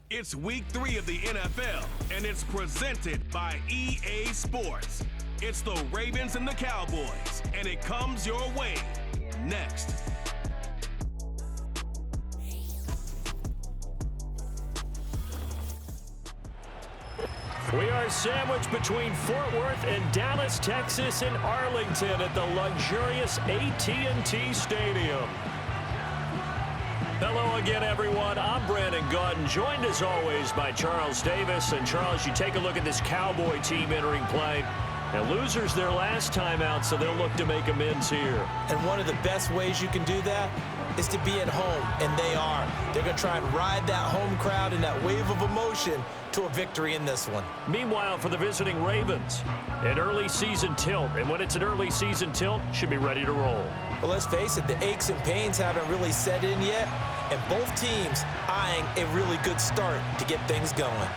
It's week 3 of the NFL, and it's presented by EA Sports. It's the Ravens and the Cowboys, and it comes your way next. We are sandwiched between Fort Worth and Dallas, Texas, and Arlington at the luxurious AT&T Stadium. Hello again, everyone. I'm Brandon Gaudin, joined as always by Charles Davis. And Charles, you take a look at this Cowboy team entering play. And losers their last time out, so they'll look to make amends here. And one of the best ways you can do that is to be at home, and they are. They're going to try and ride that home crowd and that wave of emotion to a victory in this one. Meanwhile, for the visiting Ravens, an early season tilt. And when it's an early season tilt, should be ready to roll. Well, let's face it, the aches and pains haven't really set in yet, and both teams eyeing a really good start to get things going.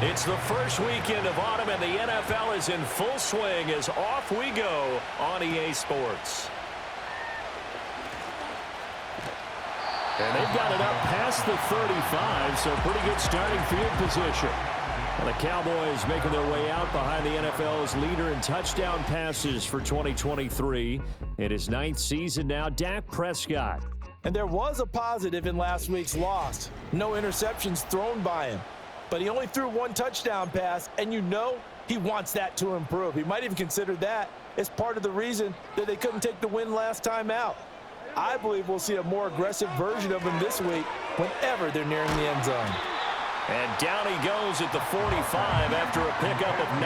It's the first weekend of autumn, and the NFL is in full swing as off we go on EA Sports. And they've got it up past the 35, so pretty good starting field position. And the Cowboys making their way out behind the NFL's leader in touchdown passes for 2023. In his 9th season now, Dak Prescott. And there was a positive in last week's loss. No interceptions thrown by him. But he only threw one touchdown pass, and you know he wants that to improve. He might even consider that as part of the reason that they couldn't take the win last time out. I believe we'll see a more aggressive version of him this week whenever they're nearing the end zone. And down he goes at the 45 after a pickup of 9.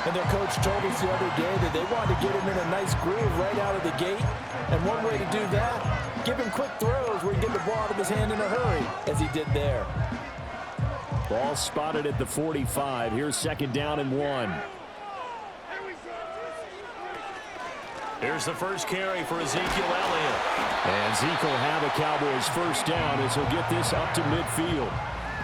And their coach told us the other day that they wanted to get him in a nice groove right out of the gate. And one way to do that, give him quick throws where he can get the ball out of his hand in a hurry, as he did there. Ball spotted at the 45. Here's second down and 1. Here's the first carry for Ezekiel Elliott. And Zeke will have a Cowboys first down as he'll get this up to midfield.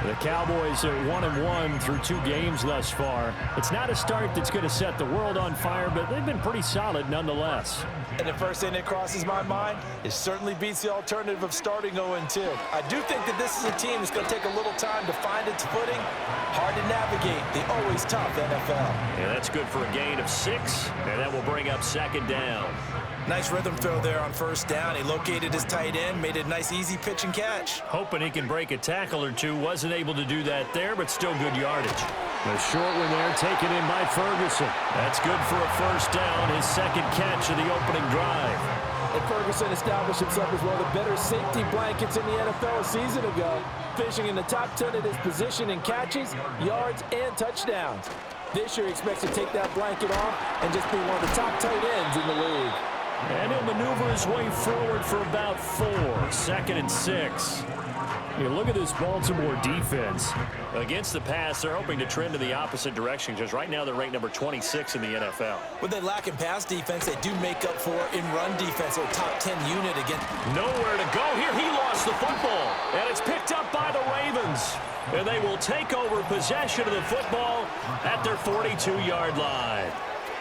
The Cowboys are 1-1 through 2 games thus far. It's not a start that's going to set the world on fire, but they've been pretty solid nonetheless. And the first thing that crosses my mind is certainly beats the alternative of starting 0-2. I do think that this is a team that's going to take a little time to find its footing. Hard to navigate the always tough NFL. And that's good for a gain of 6, and that will bring up second down. Nice rhythm throw there on first down. He located his tight end, made a nice easy pitch and catch. Hoping he can break a tackle or two. Wasn't able to do that there, but still good yardage. The short one there taken in by Ferguson. That's good for a first down, his second catch of the opening drive. And Ferguson established himself as one of the better safety blankets in the NFL a season ago, finishing in the top 10 at his position in catches, yards, and touchdowns. This year he expects to take that blanket off and just be one of the top tight ends in the league. And he'll maneuver his way forward for about 4. Second and 6. You look at this Baltimore defense. Against the pass, they're hoping to trend in the opposite direction because right now they're ranked number 26 in the NFL. When they lack in pass defense, they do make up for in run defense. They're a top 10 unit again. Nowhere to go here. He lost the football. And it's picked up by the Ravens. And they will take over possession of the football at their 42-yard line.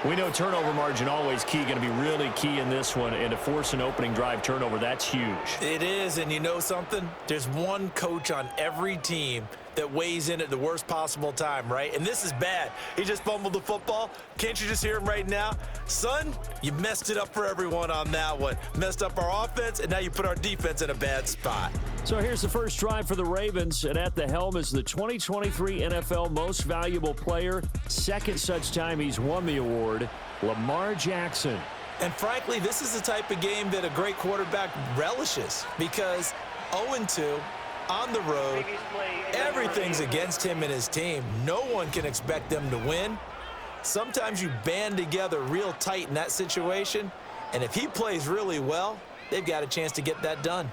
We know turnover margin always key, going to be really key in this one, and to force an opening drive turnover, that's huge. It is, and you know something? There's one coach on every team that weighs in at the worst possible time, right? And this is bad. He just fumbled the football. Can't you just hear him right now? Son, you messed it up for everyone on that one. Messed up our offense, and now you put our defense in a bad spot. So here's the first drive for the Ravens, and at the helm is the 2023 NFL Most Valuable Player. Second such time he's won the award, Lamar Jackson. And frankly, this is the type of game that a great quarterback relishes because 0-2 on the road, everything's against him and his team. No one can expect them to win. Sometimes you band together real tight in that situation, and if he plays really well, they've got a chance to get that done.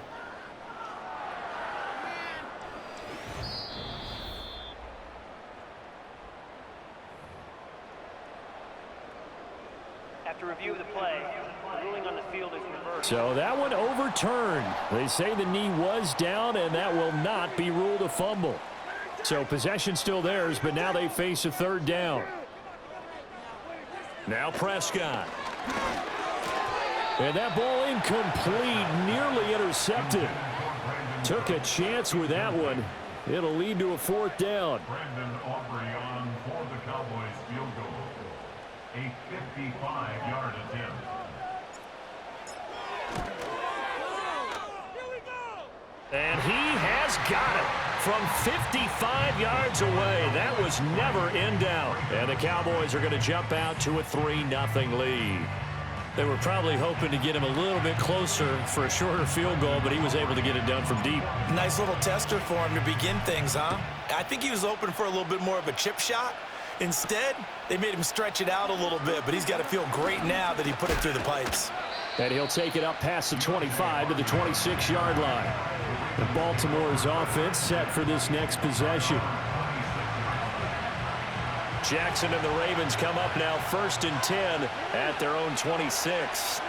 After review of the play, the ruling on the field is reversed. So that one overturned. They say the knee was down, and that will not be ruled a fumble. So possession still theirs, but now they face a third down. Now Prescott. And that ball incomplete, nearly intercepted. Took a chance with that one. It'll lead to a 4th down. Brandon Aubrey on for the Cowboys field goal. A 55-yard attempt. And he has got it from 55 yards away. That was never in doubt. And the Cowboys are going to jump out to a 3-0 lead. They were probably hoping to get him a little bit closer for a shorter field goal, but he was able to get it done from deep. Nice little tester for him to begin things, huh? I think he was open for a little bit more of a chip shot. Instead, they made him stretch it out a little bit, but he's got to feel great now that he put it through the pipes. And he'll take it up past the 25 to the 26-yard line. The Baltimore's offense set for this next possession. Jackson and the Ravens come up now 1st and 10 at their own 26.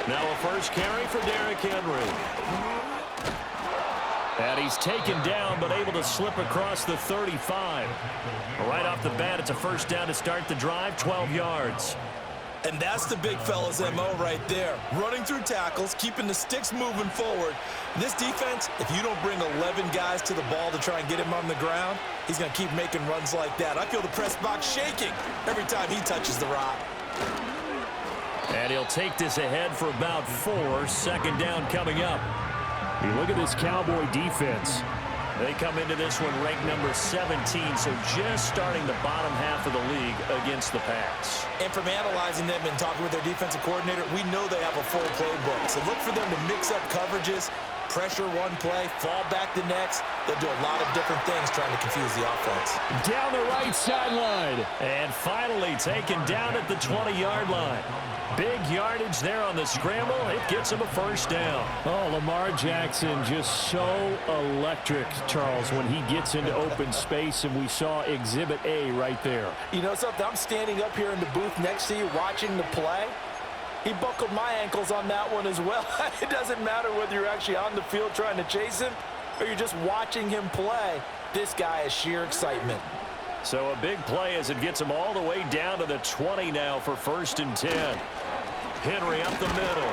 Now a first carry for Derrick Henry. And he's taken down but able to slip across the 35. Right off the bat, it's a first down to start the drive, 12 yards. And that's the big fella's MO right there. Running through tackles, keeping the sticks moving forward. This defense, if you don't bring 11 guys to the ball to try and get him on the ground, he's going to keep making runs like that. I feel the press box shaking every time he touches the rock. And he'll take this ahead for about 4. 2nd down coming up. You look at this Cowboy defense. They come into this one ranked number 17, so just starting the bottom half of the league against the pass. And from analyzing them and talking with their defensive coordinator, we know they have a full playbook. So look for them to mix up coverages, pressure one play, fall back the next. They'll do a lot of different things trying to confuse the offense. Down the right sideline. And finally taken down at the 20-yard line. Big yardage there on the scramble. It gets him a first down. Oh, Lamar Jackson just so electric, Charles, when he gets into open space, and we saw Exhibit A right there. You know something? I'm standing up here in the booth next to you watching the play. He buckled my ankles on that one as well. It doesn't matter whether you're actually on the field trying to chase him or you're just watching him play. This guy is sheer excitement. So a big play as it gets him all the way down to the 20 now for 1st and 10. Henry up the middle.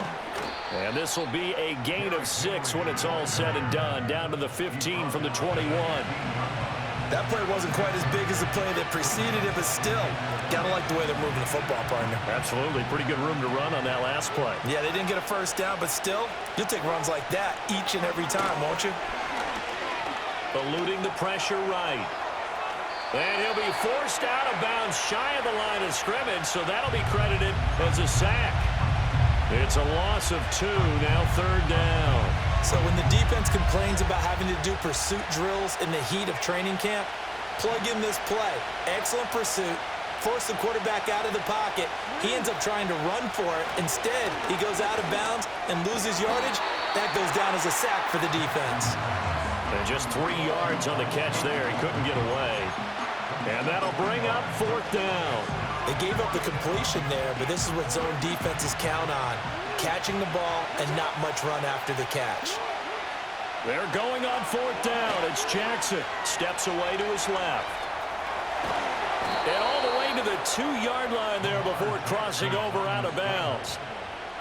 And this will be a gain of 6 when it's all said and done. Down to the 15 from the 21. That play wasn't quite as big as the play that preceded it, but still, gotta like the way they're moving the football, partner. Absolutely. Pretty good room to run on that last play. Yeah, they didn't get a first down, but still, you'll take runs like that each and every time, won't you? Eluding the pressure right. And he'll be forced out of bounds shy of the line of scrimmage, so that'll be credited as a sack. It's a loss of 2, now 3rd down. So when the defense complains about having to do pursuit drills in the heat of training camp, plug in this play. Excellent pursuit. Force the quarterback out of the pocket. He ends up trying to run for it. Instead, he goes out of bounds and loses yardage. That goes down as a sack for the defense. And just 3 yards on the catch there. He couldn't get away. And that'll bring up 4th down. They gave up the completion there, but this is what zone defenses count on. Catching the ball and not much run after the catch. They're going on 4th down. It's Jackson. Steps away to his left. And all the way to the 2-yard line there before crossing over out of bounds.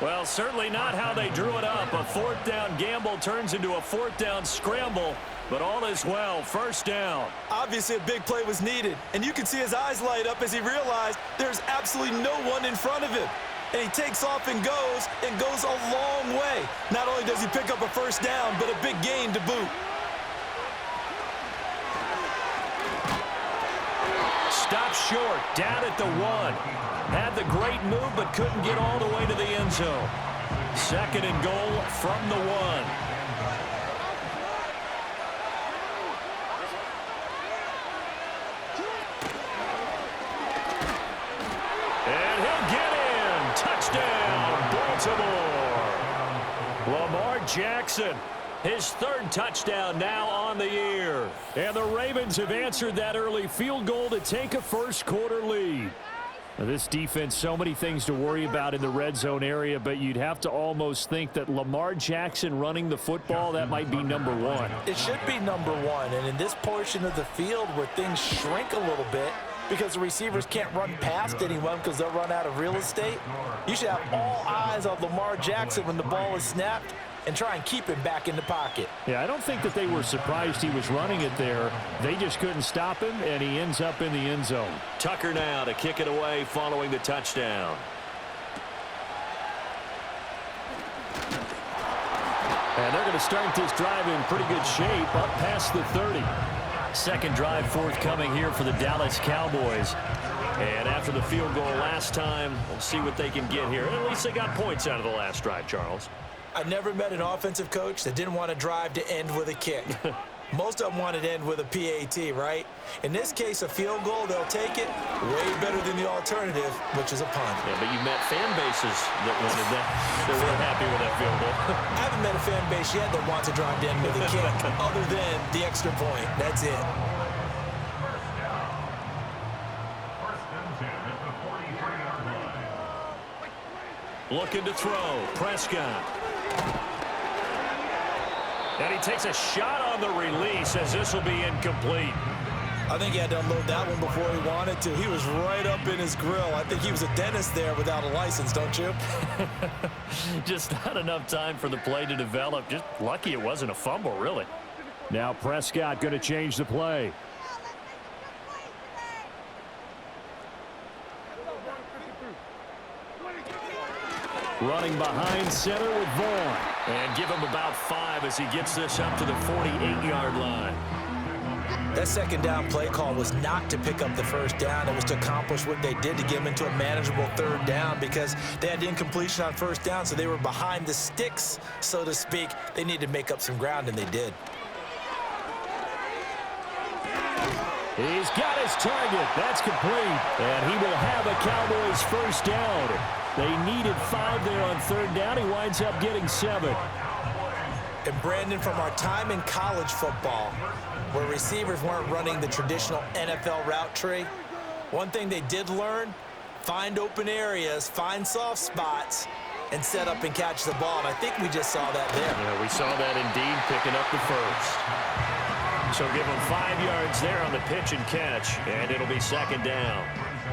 Well, certainly not how they drew it up. A 4th down gamble turns into a 4th down scramble, but all is well. 1st down. Obviously, a big play was needed, and you can see his eyes light up as he realized there's absolutely no one in front of him. And he takes off and goes a long way. Not only does he pick up a first down, but a big gain to boot. Stopped short, down at the 1. Had the great move, but couldn't get all the way to the end zone. 2nd and goal from the 1. And he'll get in. Touchdown, Baltimore. Lamar Jackson, his 3rd touchdown now on the year. And the Ravens have answered that early field goal to take a first-quarter lead. Now, this defense, so many things to worry about in the red zone area, but you'd have to almost think that Lamar Jackson running the football, that might be number 1. It should be number 1, and in this portion of the field where things shrink a little bit, because the receivers can't run past anyone because they'll run out of real estate. You should have all eyes on Lamar Jackson when the ball is snapped and try and keep him back in the pocket. Yeah, I don't think that they were surprised he was running it there. They just couldn't stop him, and he ends up in the end zone. Tucker now to kick it away following the touchdown. And they're going to start this drive in pretty good shape, up past the 30. Second drive forthcoming here for the Dallas Cowboys. And after the field goal last time, we'll see what they can get here. At least they got points out of the last drive, Charles. I never met an offensive coach that didn't want to drive to end with a kick. Most of them wanted to end with a PAT, right? In this case, a field goal, they'll take it way better than the alternative, which is a punt. Yeah, but you met fan bases that wanted that. They weren't happy with that field goal. I haven't met a fan base yet that wants to drive to end with a kick other than the extra point. That's it. First and 10 at the 43-yard line. Looking to throw. Prescott. And he takes a shot on the release as this will be incomplete. I think he had to unload that one before he wanted to. He was right up in his grill. I think he was a dentist there without a license, don't you? Just not enough time for the play to develop. Just lucky it wasn't a fumble, really. Now Prescott going to change the play. Running behind center with Vaughn. And give him about 5 as he gets this up to the 48-yard line. That second down play call was not to pick up the first down. It was to accomplish what they did to get them into a manageable third down because they had incompletion on first down, so they were behind the sticks, so to speak. They needed to make up some ground, and they did. He's got his target. That's complete. And he will have a Cowboys first down. They needed 5 there on third down. He winds up getting 7. And Brandon, from our time in college football, where receivers weren't running the traditional NFL route tree, one thing they did learn, find open areas, find soft spots, and set up and catch the ball. And I think we just saw that there. Yeah, we saw that indeed, picking up the first. So give him 5 yards there on the pitch and catch, and it'll be second down.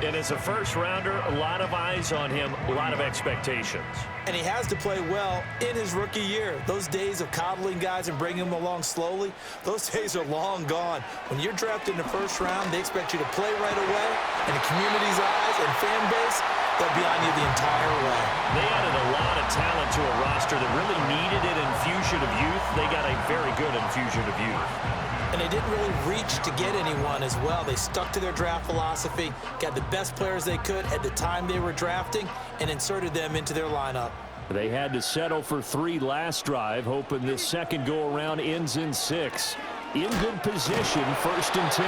And as a first-rounder, a lot of eyes on him, a lot of expectations. And he has to play well in his rookie year. Those days of coddling guys and bringing them along slowly, those days are long gone. When you're drafted in the first round, they expect you to play right away, and the community's eyes and fan base, they'll be on you the entire way. They added a lot of talent to a roster that really needed an infusion of youth. They got a very good infusion of youth. And they didn't really reach to get anyone as well. They stuck to their draft philosophy, got the best players they could at the time they were drafting, and inserted them into their lineup. They had to settle for 3 last drive, hoping this second go-around ends in 6. In good position, first and 10.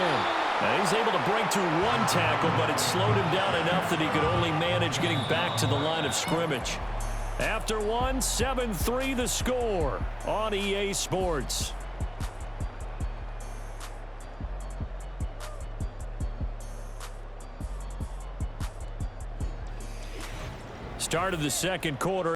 Now he's able to break through 1 tackle, but it slowed him down enough that he could only manage getting back to the line of scrimmage. After 1, 7-3 the score on EA Sports. Start of the second quarter.